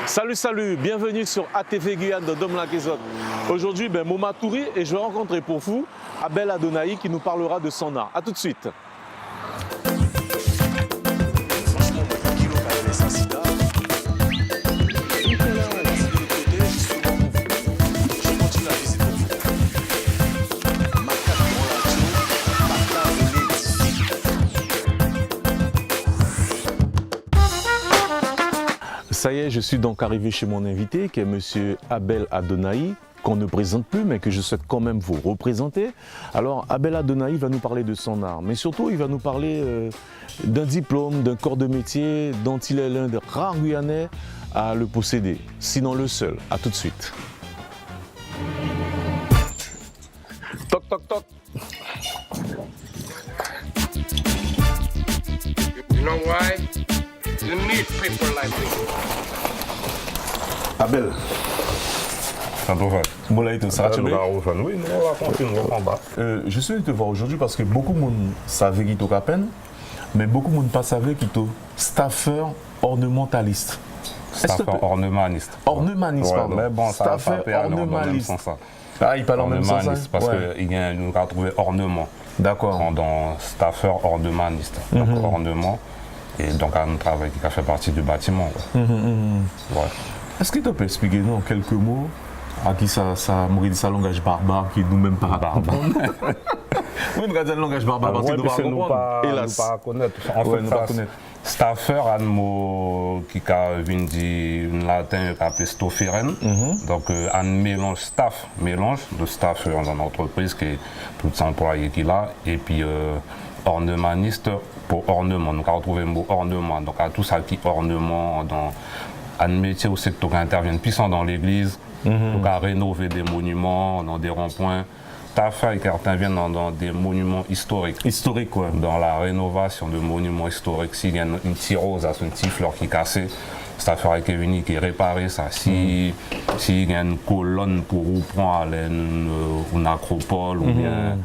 Salut, salut, bienvenue sur ATV Guyane de Dom-Lac-Ezot. Aujourd'hui, Moma Touri et je vais rencontrer pour vous Abel Adonaï qui nous parlera de son art. A tout de suite. Ça y est, je suis donc arrivé chez mon invité qui est monsieur Abel Adonaï, qu'on ne présente plus mais que je souhaite quand même vous représenter. Alors Abel Adonaï va nous parler de son art, mais surtout il va nous parler d'un diplôme, d'un corps de métier dont il est l'un des rares Guyanais à le posséder, sinon le seul. A tout de suite. Toc toc toc. You know why? You need people like me. Abel. Ça doit faire. Bolaïto, ça va te Oui, on va continuer au combat. Je suis venu te voir aujourd'hui parce que beaucoup de monde savait qu'il était à peine, mais beaucoup de monde pas savait qu'il était staffeur ornementaliste. Staffeur ornemaniste. Ornemaniste, Ouais, pardon. mais bon, ça va Staffeur pas aller dans le même ornemantaliste. sens. Ça. Ah, il parle en même sens. Ornemaniste, parce qu'il y a nous avons trouvé ornement. D'accord. Dans staffeur ornemaniste. Donc ornement. Et donc un travail qui a fait partie du bâtiment. Ouais. Est-ce que tu peux expliquer nous en quelques mots à qui ça Maurice, ça langage barbare qui nous-mêmes pas barbare. Oui, nous regardons le langage barbare parce que nous ne nous pas pas connaître. En Ouais, fait, nous pas connaître. staffer, un mot qui vient du latin qui appelé stofferen. Donc, un mélange staff, mélange de staff dans l'entreprise qui est tout employé qu'il a. Et puis, ornemaniste pour ornement. Donc, on a retrouvé le mot ornement. Donc, à tout ça qui ornement dans un métier où c'est que tu interviens puissant dans l'église, donc à rénover des monuments, dans des ronds-points. Ta fait qui intervient dans des monuments historiques. Historique, quoi. Dans la rénovation de monuments historiques, s'il y a une petite rose, une petite fleur qui est cassée, cette affaire qui est venue, qui est réparée, ça. S'il y a une colonne pour reprendre une acropole ou bien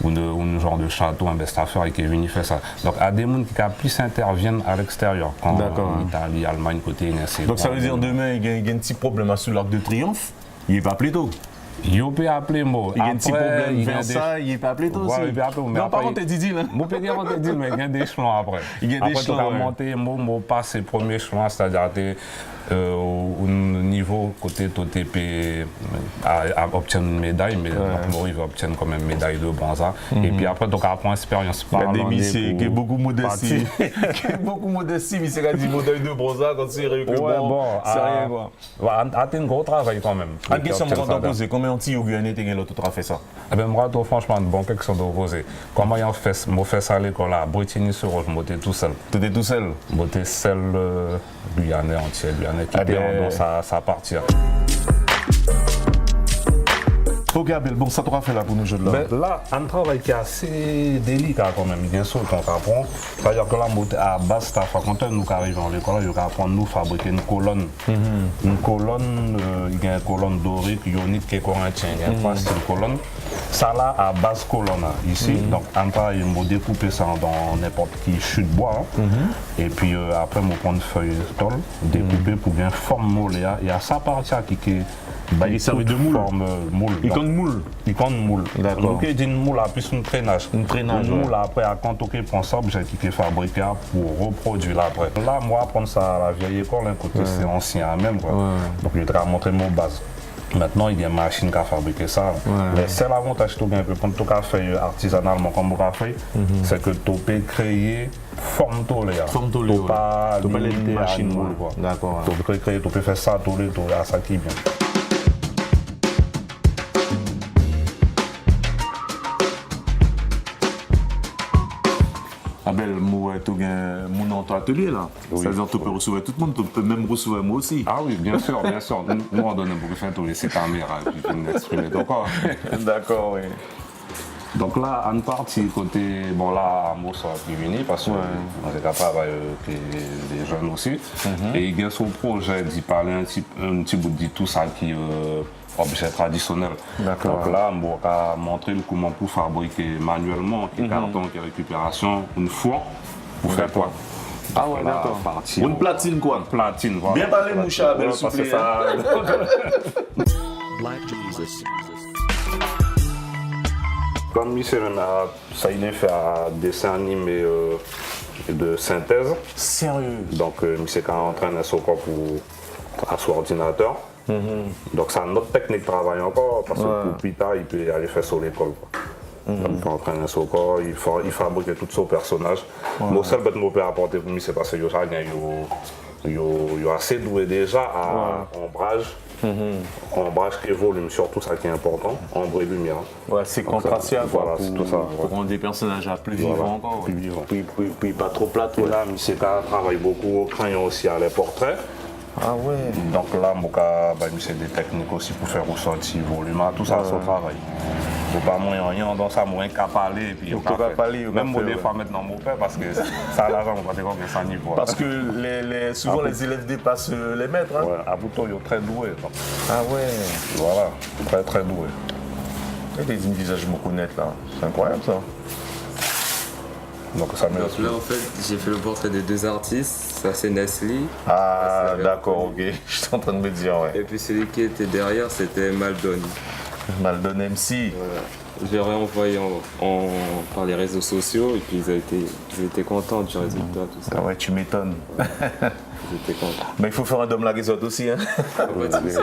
un genre de château, cette affaire qui est venue faire ça. Donc, il y a des gens qui plus interviennent à l'extérieur, quand en Italie, Allemagne, côté NSC. Donc, ça veut dire demain, il y a un petit problème sur l'Arc de Triomphe, il n'est pas plus tôt. Il peut appeler moi. Il y a un petit problème vers ça, il n'est pas appelé toi aussi. Ouais, il peut appeler, mais non, par contre, tu dis là. Moi, je peux dire, mais il y a des échelons après. Il y a des échelons. Après, tu as monté, moi, passer premier échelon, c'est-à-dire au niveau côté TOTP à obtenir une médaille, mais moi, il va obtenir quand même une médaille de bronze. Et puis après, tu apprends expérience par l'année. Il y a beaucoup de modestie. Il y a beaucoup de modestie, mais c'est quand dit médaille de bronze, quand tu es réussi. Ouais, bon, c'est rien quoi. Tu as un gros travail quand même. À question de t'en poser, combien de temps Guyanais tu as fait ça? Eh bien, moi, franchement, une bonne question de poser. Comment on fait ça à l'école à Bretigny-sur-Orge, je m'étais tout seul. Tu étais tout seul? J'étais seul Guyanais entier, Guyanais qui était dans sa partie. Ok Abel, bon ça t'aura fait là pour nos jeux de là. Ben, là, un travail qui est assez délicat quand même, bien sûr qu'on apprend. C'est-à-dire que là, à base, quand nous arrivons à l'école, il faut apprendre nous fabriquer une colonne. Une colonne, il y a une colonne dorique, ionique qui est corinthien, il y a trois styles de colonne. Ça là, à base colonne ici, donc en temps, il faut découper ça dans n'importe qui chute bois. Et puis après, on prend une feuille de tôle, découper pour bien former moule. Il y a sa partie qui est. Il servait de moule. Il compte moule. Il compte moule. D'accord. Donc, il dit une moule à plus un traînage. Un traînage. Une moule après, quand on prend ça, j'ai qui est fabriqué pour reproduire après. Là, moi, apprendre ça à la vieille école, un côté c'est ancien même. Quoi. Donc, je vais montrer mon base. Maintenant, il y a une machine qui a fabriqué ça. Le seul avantage que tu as fait artisanalement comme tu as fait, c'est que tu peux créer forme tolée. Forme tolée. Tu pas limiter une machine moule. D'accord. Tu peux faire ça tolée, à ça qui est bien. Abel, moi, tu as mon atelier là. Oui. Ça veut dire que tu peux recevoir tout le monde, tu peux même recevoir moi aussi. Ah oui, bien sûr, bien sûr. Nous, on donne beaucoup de faire tous les caméras, puis je vais m'exprimer encore. D'accord, oui. Donc là, en partie, côté, bon là, moi, ça va venir parce qu'on est capable que les jeunes aussi. Et il y a son projet d'y parler un petit bout de tout ça qui objet traditionnel. D'accord. Donc là, on va montrer comment pour fabriquer manuellement, les cartons, les récupérations, une fois pour faire quoi. Ah ouais, La d'accord. partie Une en- platine quoi. Platine, voilà. Bien parlé, mon chat, Abel, Ouais, s'il vous parce que plaît. ça- Black Jesus. Comme Michel, ça il est fait à dessin animé de synthèse. Sérieux. Donc, Michel qui entraîne son corps pour à son ordinateur. Donc, c'est notre technique de travail encore, parce que pour plus tard, il peut aller faire sur l'école. Donc, il peut entraîner son corps, il fabrique tout son personnage. Le seul que je peux apporter pour lui, c'est parce que il est assez doué déjà à ombrage. Ombrage et volume, surtout ça qui est important, ombre et lumière. Ouais, c'est Donc, contrasté voilà, c'est tout ça. pour rendre des personnages plus Voilà, vivants encore. plus vivants. Puis pas trop plate. Et là, M. travaille beaucoup au crayon aussi à les portraits. Ah ouais. Donc là, c'est des techniques aussi pour faire ressortir volume, tout ça, son travail. Donc pas moyen, donc ça, moins qu'à parler. Et puis, Donc, pas parler, même moi, faire, des fois, maintenant, mon père, parce que ça a l'argent, on va dire que ça niveau. Parce que souvent les élèves dépassent les maîtres. Hein. Ouais, à Bouton, il est très doué. Donc, Ah ouais. voilà, très très doué. Et des visages me connaissent là. C'est incroyable ça. Donc ça me Donc là, en fait, j'ai fait le portrait de deux artistes. Ça, c'est Nestlé. Ah c'est d'accord, ok. Je suis en train de me dire, ouais. Et puis celui qui était derrière, c'était Maldon. Maldon MC. Voilà. Je l'ai réenvoyé par les réseaux sociaux et puis ils étaient contents du résultat, tout ça. Ah ouais, tu m'étonnes. Ils étaient contents. Mais il faut faire un Dom la Guizotte aussi. Hein. Pas de souci.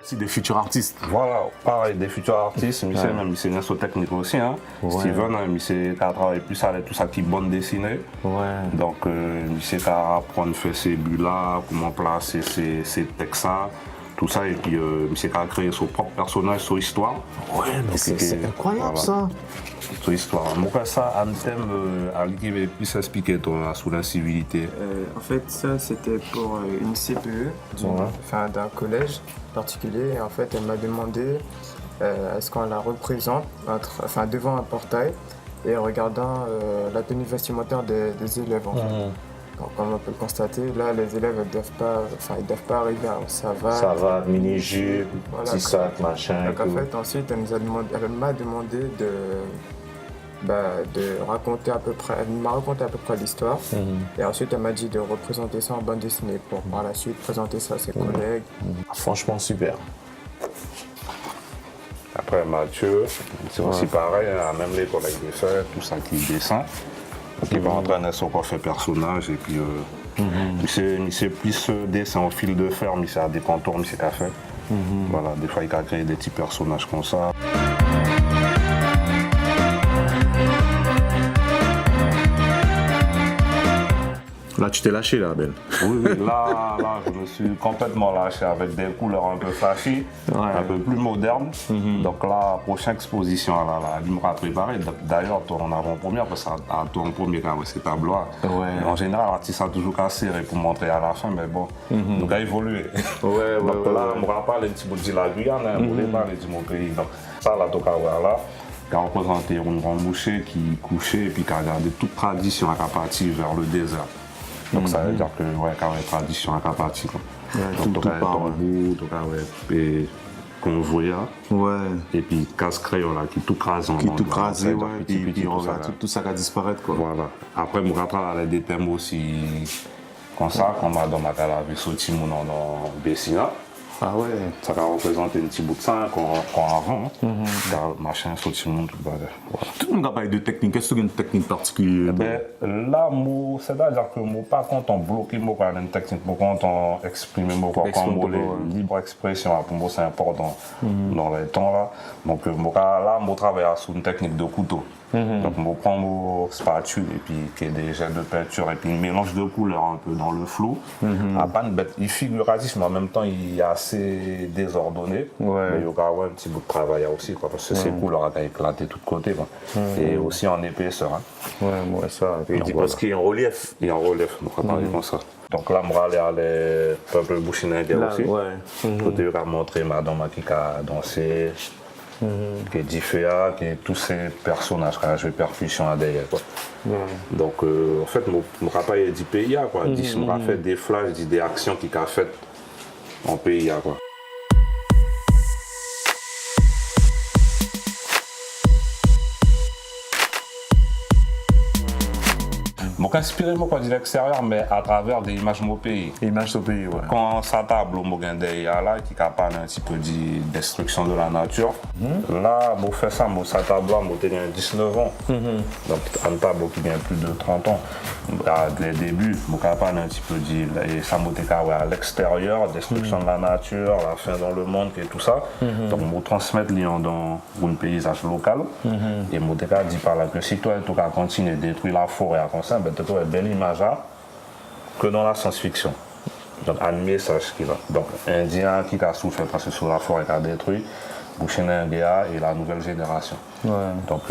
C'est des futurs artistes. Voilà, pareil, des futurs artistes, Michel, même Michel Nesso technique aussi. Hein. Steven, Michel qui a travaillé plus à tout ça qui est bande dessinée. Ouais. Donc, Michel qui a appris à faire ses buts-là, comment placer ses textes-là, tout ça. Et puis, Michel qui a créé son propre personnage, son histoire. Ouais, mais c'est incroyable voilà. ça. Son histoire. Moi, ça, un thème à qui va plus expliquer toi, sur l'incivilité. En fait, ça, c'était pour une CPE d'un collège particulier. Et en fait, elle m'a demandé est-ce qu'on la représente devant un portail et en regardant la tenue vestimentaire des élèves. En fait. Donc, comme on peut le constater, là, les élèves ne doivent pas arriver en savate. Ça va, mini-jupe, Voilà, petit sac, machin. Donc, en fait, ensuite, elle m'a demandé de raconter à peu près, elle m'a raconté à peu près l'histoire. Et ensuite, elle m'a dit de représenter ça en bande dessinée pour par la suite présenter ça à ses collègues. Franchement, super. Après, Mathieu, c'est aussi pareil, hein, même les collègues de fait, tout ça qui descend. Qui va entraîner son corps fait personnage et puis c'est plus dessin au fil de fer, mais c'est à des contours, mais c'est qu'à faire. Voilà, des fois il a créé des petits personnages comme ça. Là, tu t'es lâché, là, Abel. Oui, là, je me suis complètement lâché avec des couleurs un peu flashy, un peu plus modernes. Donc là, prochaine exposition, il me préparé. D'ailleurs, toi, en avant-première, parce que toi, en premier, c'est tableau. Ouais. En général, l'artiste a toujours qu'à serrer pour montrer à la fin, mais bon, donc a évolué. Ouais, Donc là, on me rappelle un petit peu de la Guyane, on ne pas de mon pays. Donc ça, là, là, qui a représenté un grand moucher qui couchait et puis qui a gardé toute tradition à partir vers le désert. Donc ça veut dire que quand même tradition à partir. Donc tout part, tambour, et convoyeur. Ouais. Et puis casse crayon là qui tout crase en Qui tout bande, crasé, là, ouais. petit, Puis tout regarde, ça, là. tout ça qui a disparaître, quoi. Voilà. Après, je me rappelle des thèmes aussi comme ça, comme Madame Akala avait sorti mon nom dans Bessina. Ah ouais. Ça va représenter un petit bout de sang qu'on avant. Machin, sorti mon tout voilà. Tout le monde a parlé de technique. Est-ce que tu as une technique particulière? Ben, là, c'est-à-dire que je ne pas quand on bloque, une technique, quand on exprime, quand on libre expression, pour moi c'est important dans les temps là. Donc là, je travaille sur une technique de couteau. Donc je prends mon spatule et puis qu'il y ait des jets de peinture et puis un mélange de couleurs un peu dans le flou. À pas une bête, il est figuratif, mais en même temps il est assez désordonné. Ouais. Mais il y aura un petit bout de travail aussi, quoi, parce que ces couleurs ont éclaté de tous côtés. Quoi. Et aussi en épaisseur. Hein. Ouais, ça. Et Donc, parce qu'il y a un relief. Il y a un relief, on va parler comme ça. Donc là, je vais aller un peu bouchiner aussi. Ouais. Côté, je vais montrer madame qui a dansé, qui est Difféa, qui est tous ces personnages qui ont joué percussion à derrière. Quoi. Donc en fait, je rappelle du pays, quoi. Je me rappelle des flashs, des actions qui ont fait en pays. Quoi. Je inspiré de l'extérieur, mais à travers des images de mon pays. Image au pays, ouais. Quand ça table au Mogandé là, qui capable un petit peu de destruction de la nature, là, je fais ça, ça table là, je tenais 19 ans. Donc, un table qui vient plus de 30 ans. À les débuts, je capable un petit peu de ça à l'extérieur, destruction de la nature, la fin dans le monde et tout ça. Donc, je transmettre dans un paysage local. Et je dis par là que si toi, tu continues de détruire la forêt comme ça, ben, tu as une belle image que dans la science-fiction. Donc, un message qui va. Donc, Indien qui a souffert parce que sur la forêt qui a détruit, Bouchenenguea et la nouvelle génération. Ouais. Donc,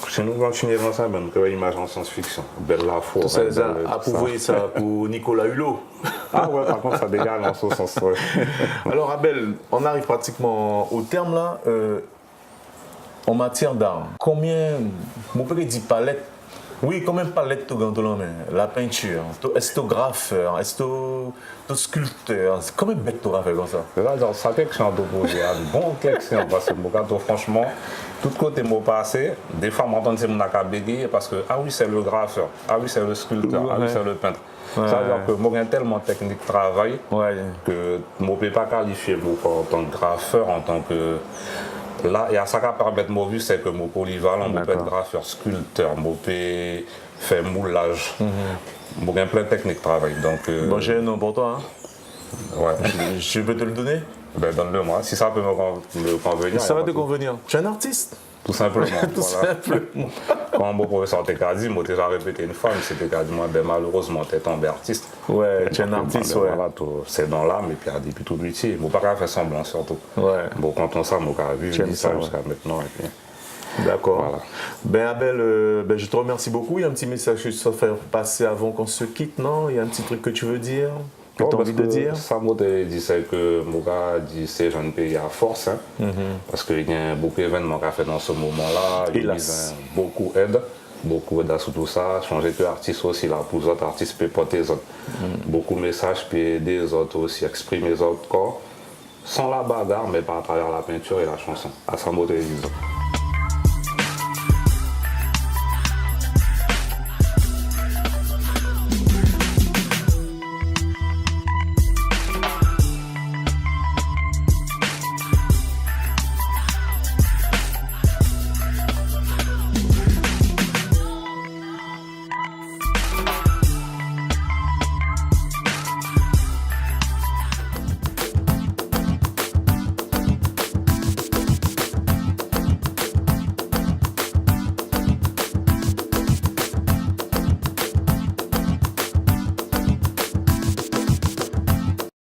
si nous continuons comme ça, ben, nous avons une image en science-fiction. Belle la forêt. Ça, approuvé ça pour Nicolas Hulot. Ah ouais, par contre, ça dégage dans ce sens. Ouais. Alors, Abel, on arrive pratiquement au terme là. En matière d'art, combien, mon père dit palette, oui, combien de palettes tu as dans la peinture, est-ce que tu es graffeur, est-ce que tu es sculpteur, combien de bêtes tu as fait comme ça? C'est ça que je suis en projet, bon question, parce que franchement, tout côté mot passé, des fois, je m'entends mon bégayer parce que, ah oui, c'est le graffeur, ah oui, c'est le sculpteur, ah oui, c'est le peintre. Ouais. Ça veut dire que moi, j'ai tellement technique de travail que je ne peux pas qualifier en tant que graffeur, en tant que. Là, il y a ça qui permet de m'ouvrir, c'est que mon polyvalent, je peux être graffeur, sculpteur, je peux faire moulage. J'ai plein de techniques de travail. Donc, bon, j'ai un nom pour toi. Hein? Ouais. Je peux te le donner? Ben, donne-le moi, si ça peut me convenir. Ça va te convenir. Tu es un artiste? Tout simplement. Tout simplement. Quand mon professeur t'a dit, moi déjà répété une fois, c'était qu'à dire, ben, malheureusement, tu es tombé artiste. Ouais, tu es un artiste, ben, ouais. Voilà, c'est dans l'âme et puis depuis tout métier. Moi, pas qu'à faire semblant surtout. Ouais. Bon, quand on sait, moi, qu'à vivre, je dis ça jusqu'à maintenant. D'accord. Voilà. Ben Abel, je te remercie beaucoup. Il y a un petit message que tu souhaites faire passer avant qu'on se quitte, non? Il y a un petit truc que tu veux dire? Que tu as envie de dire? Ça, moi, je dis que Moga dit que c'est un pays à force, hein, parce qu'il y a beaucoup d'événements qu'on a fait dans ce moment-là. Il y a beaucoup d'aide, sur tout ça. Changer que artistes aussi, là, pour les autres artistes, peuvent porter les autres. Beaucoup de messages, puis aider les autres aussi, exprimer les autres corps, sans la bagarre, mais pas à travers la peinture et la chanson. À ça, moi, je dis.